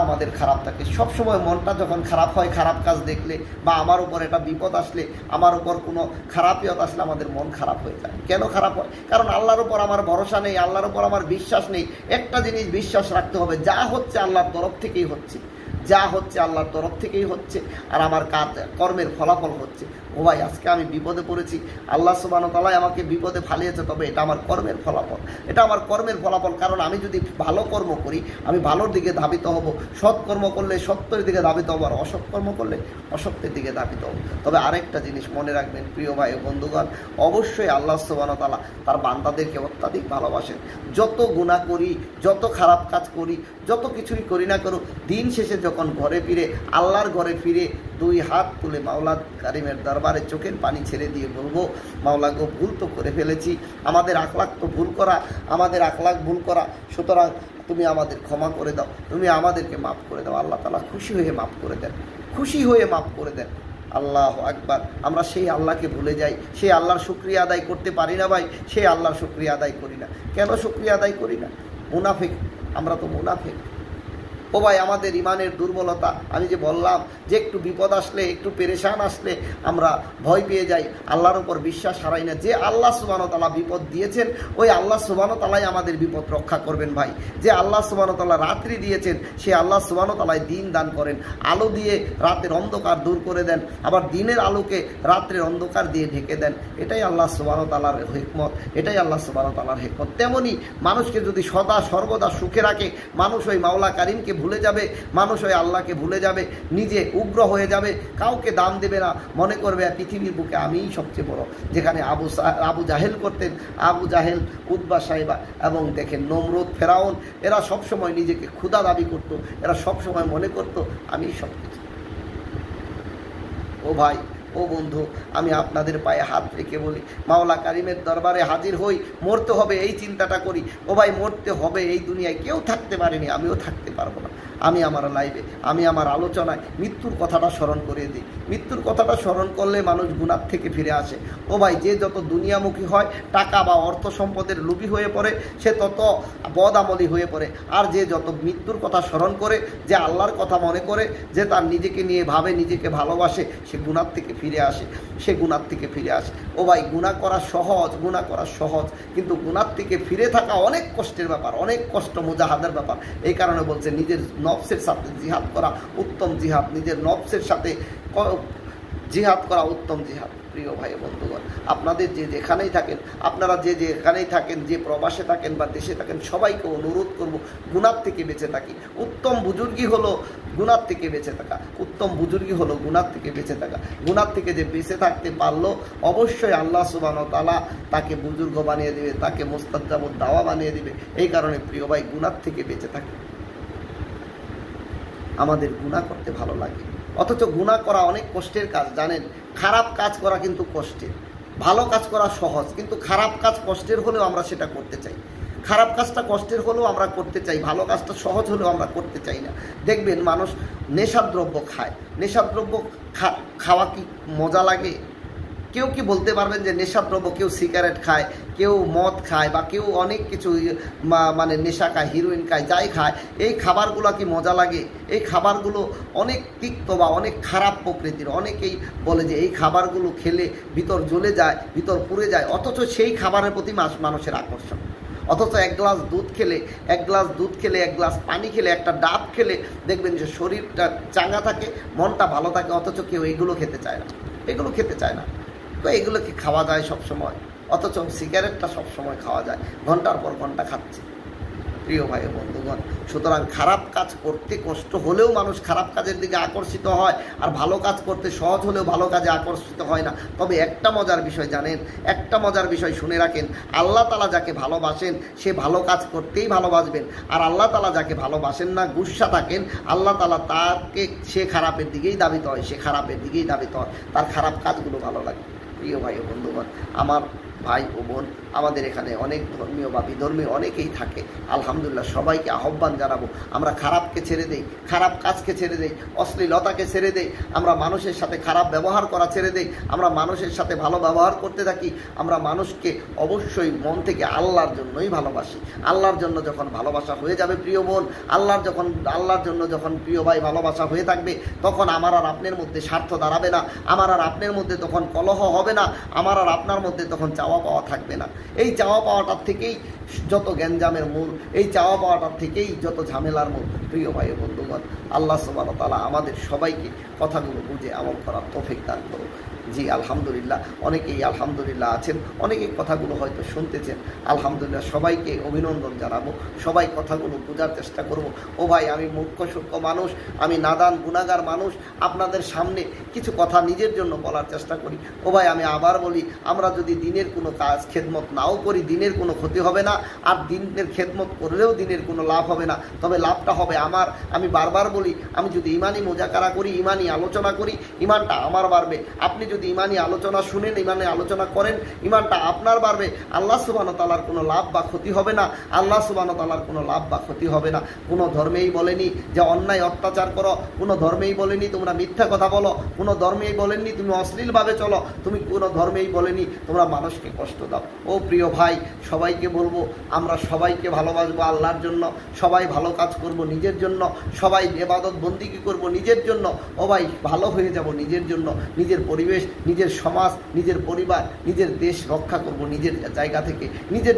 আমাদের খারাপ থাকে সব সময়। মনটা যখন খারাপ হয় খারাপ কাজ দেখলে বা আমার উপর একটা বিপদ আসলে, আমার উপর কোনো খারাপিয়ত আসলে আমাদের মন খারাপ হয়ে যায়। কেন খারাপ হয়? কারণ আল্লাহর উপর আমার ভরসা নেই, আল্লাহর উপর আমার বিশ্বাস নেই। একটা জিনিস বিশ্বাস রাখতে হবে, যা হচ্ছে আল্লাহর তরফ থেকেই হচ্ছে, যা হচ্ছে আল্লাহর তরফ থেকেই হচ্ছে, আর আমার কাজ কর্মের ফলাফল হচ্ছে। ও ভাই, আজকে আমি বিপদে পড়েছি, আল্লাহ সুবহানাহু ওয়া তাআলা আমাকে বিপদে ফালিয়েছে, তবে এটা আমার কর্মের ফলাফল, এটা আমার কর্মের ফলাফল। কারণ আমি যদি ভালো কর্ম করি আমি ভালোর দিকে ধাবিত হব, সৎ কর্ম করলে সত্যের দিকে ধাবিত হব, আর অসৎ কর্ম করলে অসত্যের দিকে ধাবিত হব। তবে আরেকটা জিনিস মনে রাখবেন প্রিয় ভাই ও বন্ধুগণ, অবশ্যই আল্লাহ সুবহানাহু ওয়া তাআলা তার বান্দাদেরকে অত্যাধিক ভালোবাসেন। যত গুনাহ করি, যত খারাপ কাজ করি, যত কিছুই করি না করো, দিন শেষে যখন ঘরে ফিরে, আল্লাহর ঘরে ফিরে দুই হাত তুলে মাওলা কারিমের দরবারে চোখের পানি ছেড়ে দিয়ে বলবো, মাওলা গো, ভুল তো করে ফেলেছি, আমাদের আখলাক তো ভুল করা, আমাদের আখলাক ভুল করা, সুতরাং তুমি আমাদের ক্ষমা করে দাও, তুমি আমাদেরকে মাফ করে দাও। আল্লাহ তাআলা খুশি হয়ে মাফ করে দেন, খুশি হয়ে মাফ করে দেন। আল্লাহু আকবার। আমরা সেই আল্লাহকে ভুলে যাই, সেই আল্লাহর শুকরিয়া আদায় করতে পারি না ভাই, সেই আল্লাহর শুকরিয়া আদায় করি না। কেন শুকরিয়া আদায় করি না? মুনাফিক, আমরা তো মুনাফিক। ও ভাই, আমাদের ইমানের দুর্বলতা। আমি যে বললাম যে একটু বিপদ আসলে, একটু পেরেশান আসলে আমরা ভয় পেয়ে যাই, আল্লাহর উপর বিশ্বাস হারাই না। যে আল্লাহ সুবহানাহু ওয়া তাআলা বিপদ দিয়েছেন, ওই আল্লাহ সুবহানাহু ওয়া তাআলাই আমাদের বিপদ রক্ষা করবেন ভাই। যে আল্লাহ সুবহানাহু ওয়া তাআলা রাত্রি দিয়েছেন, সে আল্লাহ সুবহানাহু ওয়া তাআলাই দিন দান করেন, আলো দিয়ে রাতের অন্ধকার দূর করে দেন, আবার দিনের আলোকে রাত্রের অন্ধকার দিয়ে ঢেকে দেন। এটাই আল্লাহ সুবহানাহু ওয়া তাআলার হিকমত, এটাই আল্লাহ সুবহানাহু ওয়া তাআলার হিকমত। তেমনি মানুষকে যদি সদা সর্বদা সুখে রাখে, মানুষ ওই মাওলা কারিমকে ভুলে যাবে, মানুষ ওই আল্লাহকে ভুলে যাবে, নিজে উগ্র হয়ে যাবে, কাউকে দাম দেবে না, মনে করবে পৃথিবীর বুকে আমিই সবচেয়ে বড়। যেখানে আবু জাহেল করতেন, আবু জাহেল, উতবা সাইবা এবং দেখেন নমরুদ, ফেরাউন, এরা সবসময় নিজেকে ক্ষুধা দাবি করত, এরা সবসময় মনে করত আমি সব কিছু। ও ভাই, ও বন্ধু, আমি আপনাদের পায়ে হাত রেখে বলি, মাওলা কারিমের দরবারে হাজির হই, মরতে হবে এই চিন্তাটা করি। ও ভাই, মরতে হবে, এই দুনিয়ায় কেউ থাকতে পারেনি, আমিও থাকতে পারবো না। আমি আমার লাইভে, আমি আমার আলোচনায় মৃত্যুর কথাটা স্মরণ করিয়ে দিই। মৃত্যুর কথাটা স্মরণ করলে মানুষ গুনাহ থেকে ফিরে আসে। ও ভাই, যে যত দুনিয়ামুখী হয়, টাকা বা অর্থ সম্পদের লোভী হয়ে পড়ে, সে তত বদআমলি হয়ে পড়ে। আর যে যত মৃত্যুর কথা স্মরণ করে, যে আল্লাহর কথা মনে করে, যে তার নিজেকে নিয়ে ভাবে, নিজেকে ভালোবাসে, সে গুনাহ থেকে ফিরে আসে, সে গুনাহ থেকে ফিরে আসে। ও ভাই, গুনাহ করা সহজ, গুনাহ করা সহজ, কিন্তু গুনাহ থেকে ফিরে থাকা অনেক কষ্টের ব্যাপার, অনেক কষ্ট, মুজাহাদার ব্যাপার। এই কারণে বলছে নিজের নফসের সাথে জিহাদ করা উত্তম জিহাদ, নিজের নফসের সাথে জিহাদ করা উত্তম জিহাদ। প্রিয় ভাই বন্ধুগণ, আপনাদের যে যেখানেই থাকেন, আপনারা যে যেখানেই থাকেন, যে প্রবাসে থাকেন বা দেশে থাকেন, সবাইকে অনুরোধ করব, গুনাহ থেকে বেঁচে থাকি। উত্তম বুজুর্গি হলো গুনাহ থেকে বেঁচে থাকা, উত্তম বুজুর্গি হলো গুনাহ থেকে বেঁচে থাকা। গুনাহ থেকে যে বেঁচে থাকতে পারলো, অবশ্যই আল্লাহ সুবহানাহু ওয়া তাআলা তাকে বুজুর্গ বানিয়ে দিবে, তাকে মুস্তাজাবুদ দাওয়া বানিয়ে দিবে। এই কারণে প্রিয় ভাই, গুনাহ থেকে বেঁচে থাকি। আমাদের গুনাহ করতে ভালো লাগে, অথচ গুনাহ করা অনেক কষ্টের কাজ, জানেন? খারাপ কাজ করা কিন্তু কষ্টের, ভালো কাজ করা সহজ, কিন্তু খারাপ কাজ কষ্টের হলেও আমরা সেটা করতে চাই। খারাপ কাজটা কষ্টের হলেও আমরা করতে চাই, ভালো কাজটা সহজ হলেও আমরা করতে চাই না। দেখবেন মানুষ নেশাদ্রব্য খায়, নেশাদ্রব্য খাওয়া কি মজা লাগে? কেউ কি বলতে পারবেন যে নেশাদ্রব্য, কেউ সিগারেট খায়, কেউ মদ খায়, বা কেউ অনেক কিছু মানে নেশা খায়, হিরোইন খায়, যাই খায়, এই খাবারগুলো কি মজা লাগে? এই খাবারগুলো অনেক তিক্ত বা অনেক খারাপ প্রকৃতির। অনেকেই বলে যে এই খাবারগুলো খেলে ভিতর জ্বলে যায়, ভিতর পুড়ে যায়, অথচ সেই খাবারের প্রতি মানুষের আকর্ষণ। অথচ এক গ্লাস দুধ খেলে, এক গ্লাস পানি খেলে, একটা ডাব খেলে দেখবেন যে শরীরটা চাঙ্গা থাকে, মনটা ভালো থাকে, অথচ কেউ এগুলো খেতে চায় না, এগুলো খেতে চায় না। তো এগুলো কি খাওয়া যায় সব সময়? অথচ সিগারেটটা সব সময় খাওয়া যায়, ঘন্টার পর ঘন্টা খাচ্ছে। প্রিয় ভাই বন্ধুগণ, সুতরাং খারাপ কাজ করতে কষ্ট হলেও মানুষ খারাপ কাজের দিকে আকর্ষিত হয়, আর ভালো কাজ করতে সহজ হলেও ভালো কাজে আকর্ষিত হয় না। তবে একটা মজার বিষয় জানেন, একটা মজার বিষয় শুনে রাখেন, আল্লাহ তাআলা যাকে ভালোবাসেন সে ভালো কাজ করতেই ভালোবাসবেন, আর আল্লাহ তাআলা যাকে ভালোবাসেন না, গুসা থাকেন, আল্লাহ তাআলা তাকে সে খারাপের দিকেই ধাবিত হয়, সে খারাপের দিকেই ধাবিত হয়, তার খারাপ কাজগুলো ভালো লাগে। প্রিয় ভাই বন্ধুগণ, আমার ভাই ও বোন, আমাদের এখানে অনেক ধর্মীয় বা বিধর্মীয় অনেকেই থাকে। আলহামদুলিল্লাহ, সবাইকে আহ্বান জানাবো, আমরা খারাপকে ছেড়ে দেই, খারাপ কাজকে ছেড়ে দেই, অশ্লীলতাকে ছেড়ে দেই, আমরা মানুষের সাথে খারাপ ব্যবহার করা ছেড়ে দেই, আমরা মানুষের সাথে ভালো ব্যবহার করতে থাকি। আমরা মানুষকে অবশ্যই মন থেকে আল্লাহর জন্যই ভালোবাসি। আল্লাহর জন্য যখন ভালোবাসা হয়ে যাবে প্রিয় বোন, আল্লাহর জন্য যখন প্রিয় ভাই ভালোবাসা হয়ে থাকবে, তখন আমার আর আপনার মধ্যে স্বার্থ দাঁড়াবে না, আমার আর আপনার মধ্যে তখন কলহ হবে না, আমার আর আপনার মধ্যে তখন চাওয়া পাওয়া থাকবে না। এই চাওয়া পাওয়াটার থেকেই যত গ্যাঞ্জামের মূল, এই চাওয়া পাওয়াটার থেকেই যত ঝামেলার মূল। প্রিয় ভাই বন্ধুগণ, আল্লাহ সুবহানাহু ওয়া তাআলা আমাদের সবাইকে কথাগুলো বুঝে আমল করার তৌফিক দান করুক। জি আলহামদুলিল্লাহ, অনেকেই আলহামদুলিল্লাহ আছেন, অনেকেই কথাগুলো হয়তো শুনতেছেন। আলহামদুলিল্লাহ, সবাইকে অভিনন্দন জানাবো, সবাই কথাগুলো বোঝার চেষ্টা করব। ও ভাই, আমি মূর্খ সূক্ষ্ম মানুষ, আমি নাদান গুনাহগার মানুষ, আপনাদের সামনে কিছু কথা নিজের জন্য বলার চেষ্টা করি। ও ভাই, আমি আবার বলি, আমরা যদি দিনের কোনো কাজ খেদমত নাও করি, দিনের কোনো ক্ষতি হবে না, আর দিনের খেদমত করলেও দিনের কোনো লাভ হবে না। তবে লাভটা হবে আমার। আমি বারবার বলি, আমি যদি ইমানি মোজাকারা করি, ইমানি আলোচনা করি, ইমানটা আমার বাড়বে। আপনি যদি ইমানি আলোচনা শুনেন, ইমানি আলোচনা করেন, ইমানটা আপনার বাড়বে। আল্লাহ সুবহানাহু ওয়া তাআলার কোনো লাভ বা ক্ষতি হবে না, আল্লাহ সুবহানাহু ওয়া তাআলার কোনো লাভ বা ক্ষতি হবে না। কোনো ধর্মেই বলেনি যে অন্যায় অত্যাচার করো, কোনো ধর্মেই বলেনি তোমরা মিথ্যা কথা বলো, কোনো ধর্মেই বলেননি তুমি অশ্লীলভাবে চলো, তুমি কোনো ধর্মেই বলেনি তোমরা মানুষকে কষ্ট দাও। ও প্রিয় ভাই, সবাইকে বলবো, আমরা সবাইকে ভালোবাসবো আল্লাহর জন্য, সবাই ভালো কাজ করব নিজের জন্য, সবাই ইবাদত বন্দেগী করব নিজের জন্য। ও ভাই, ভালো হয়ে যাব নিজের জন্য, নিজের পরিবেশ, নিজের সমাজ, নিজের পরিবার, নিজের দেশ রক্ষা করব নিজের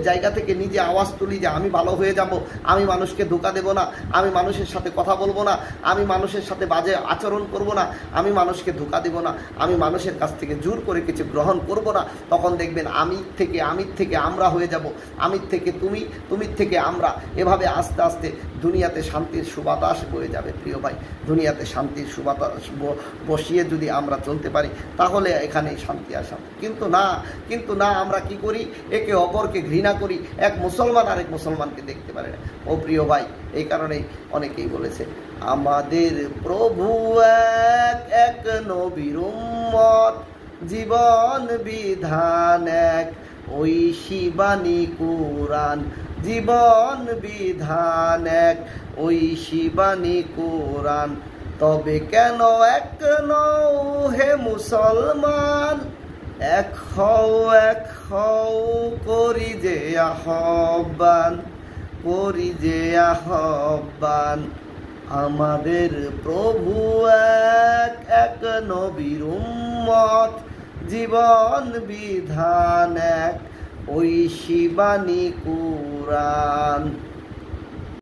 জায়গা থেকে নিজে আওয়াজ তুলি যে আমি ভালো হয়ে যাব, আমি মানুষকে ধোঁকা দেব না, আমি মানুষের সাথে কথা বলবো না, আমি মানুষের সাথে বাজে আচরণ করব না, আমি মানুষকে ধোঁকা দেব না, আমি মানুষের কাছ থেকে জোর করে কিছু গ্রহণ করব না। তখন দেখবেন আমির থেকে আমরা হয়ে যাব, আমির থেকে তুমি, তুমির থেকে আমরা, এভাবে আস্তে আস্তে দুনিয়াতে শান্তির সুবাতাস বয়ে যাবে। প্রিয় ভাই, দুনিয়াতে শান্তির সুবাতাস বসিয়ে যদি আমরা চলতে পারি, তাহলে এখানেই শান্তি আসা। কিন্তু না, আমরা কি করি? একে অপরকে ঘৃণা করি, এক মুসলমান আরেক মুসলমানকে দেখতে পারে না। ও প্রিয় ভাই, এই কারণেই অনেকেই বলেছে আমাদের প্রভু এক নবীর উম্মত, জীবন বিধান এক ঐশী বাণী কুরআন, জীবন বিধান এক ঐশী বাণী কুরআন। তবে কেন এক নও হে মুসলমান, এক হও করি যে আহ্বান, আমাদের প্রভু এক নবীর উম্মত, জীবন বিধান এক ঐশী বাণী কুরআন।